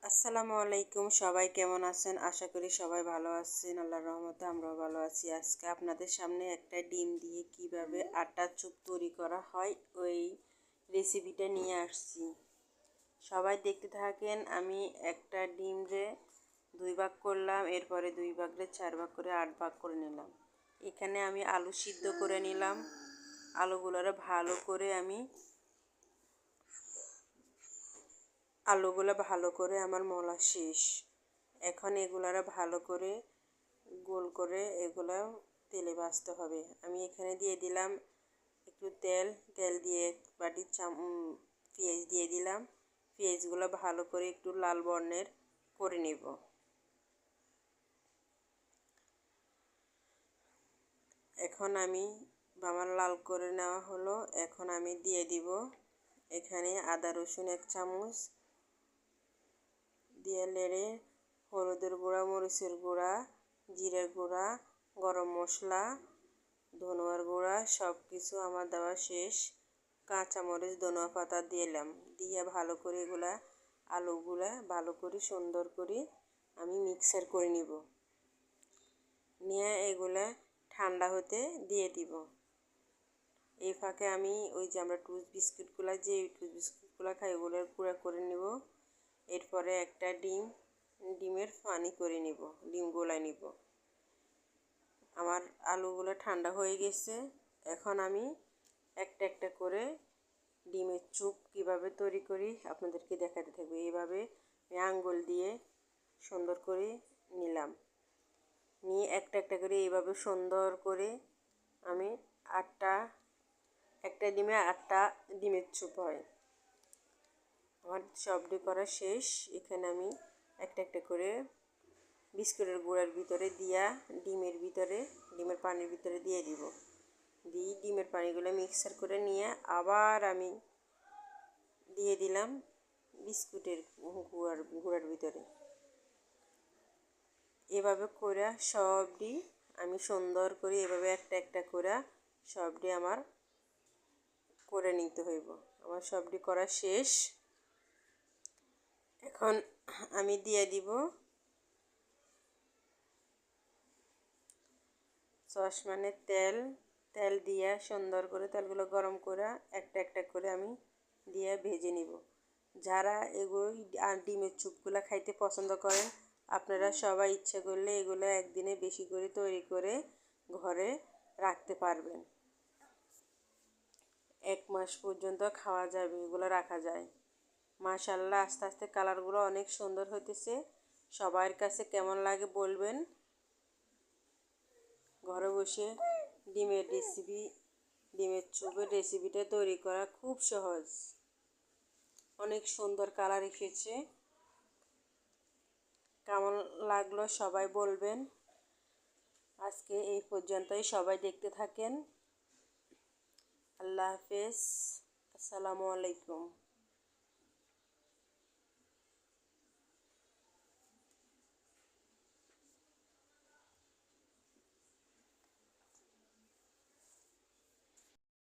আসসালামু আলাইকুম, সবাই কেমন আছেন? আশা করি সবাই ভালো আছেন। আল্লাহর রহমতে আমরাও ভালো আছি। আজকে আপনাদের সামনে একটা ডিম দিয়ে কিভাবে আটার চুপ তৈরি করা হয় ওই রেসিপিটা নিয়ে আসছি। সবাই দেখতে থাকেন। আমি একটা ডিমরে 2 ভাগ করলাম, এরপরে 2 ভাগরে 4 ভাগ করে 8 ভাগ করে নিলাম। এখানে আমি আলু সিদ্ধ করে নিলাম। আলুগুলোরে ভালো করে আমার মলা শেষ। এখন এগুলারা ভালো করে গোল করে এগুলা তেলে ভাজতে হবে। আমি এখানে দিয়ে দিলাম একটু তেল দিয়ে এক বাটি পেঁয়াজ দিয়ে দিলাম। পেঁয়াজগুলো ভালো করে একটু লাল বর্ণের করে নেব। এখন আমার লাল করে নেওয়া হলো। এখন আমি দিয়ে দিব এখানে আদা রসুন 1 চামচ দিয়ে নেড়ে হলুদের গুঁড়া, মরিচের গুঁড়া, জিরের গুঁড়া, গরম মশলা, ধনিয়ার গুঁড়া সব কিছু আমার দেওয়া শেষ। কাঁচামরিচ, ধনিয়া পাতা দিলাম। দিয়ে ভালো করে আলুগুলা ভালো করে সুন্দর করে আমি মিক্সার করে নিব। নিয়ে এগুলা ঠান্ডা হতে দিয়ে দিব। এই ফাঁকে আমি ওই যে আমরা টুথ বিস্কুটগুলো খাই ওগুলোর গুঁড়া করে নেব। এরপরে একটা ডিমের পানি করে নিব, ডিম গোলায় নিব। আমার আলুগুলো ঠান্ডা হয়ে গেছে। এখন আমি একটা একটা করে ডিমের চুপ কীভাবে তৈরি করি আপনাদেরকে দেখাতে থাকবে। এইভাবে আমি আঙ্গুল দিয়ে সুন্দর করে নিলাম। নিয়ে একটা একটা করে এইভাবে সুন্দর করে আমি একটা ডিমে 8টা ডিমের চুপ হয়। আমার সবটি করা শেষ। এখানে আমি একটা একটা করে বিস্কুটের গুঁড়ার ভিতরে ডিমের পানির ভিতরে দিয়ে দিব। ডিমের পানিগুলো মিক্সার করে নিয়ে আবার আমি দিয়ে দিলাম বিস্কুটের গুঁড়ার ভিতরে। এভাবে করে সবটি আমি সুন্দর করে এভাবে একটা একটা করে সবটি আমার করে নিতে হইব। আমার সবটি করা শেষ। এখন আমি দিয়ে দিব সসপ্যানে তেল দিয়ে সুন্দর করে তেলগুলো গরম করে একটা একটা করে আমি দিয়ে ভেজে নিব। যারা এগুলো ডিমের চুপগুলো খাইতে পছন্দ করেন আপনারা সবাই ইচ্ছে করলে এগুলো একদিনে বেশি করে তৈরি করে ঘরে রাখতে পারবেন। 1 মাস পর্যন্ত খাওয়া যাবে, এগুলো রাখা যায়। মাশাআল্লাহ, আস্তে আস্তে কালারগুলো অনেক সুন্দর হইতেছে। সবার কাছে কেমন লাগে বলবেন। ঘরে বসে ডিমের চুপের রেসিপিটা তৈরি করা খুব সহজ। অনেক সুন্দর কালার এসেছে। কেমন লাগলো সবাই বলবেন। আজকে এই পর্যন্তই, সবাই দেখতে থাকেন। আল্লাহ হাফেজ। আসসালামু আলাইকুম।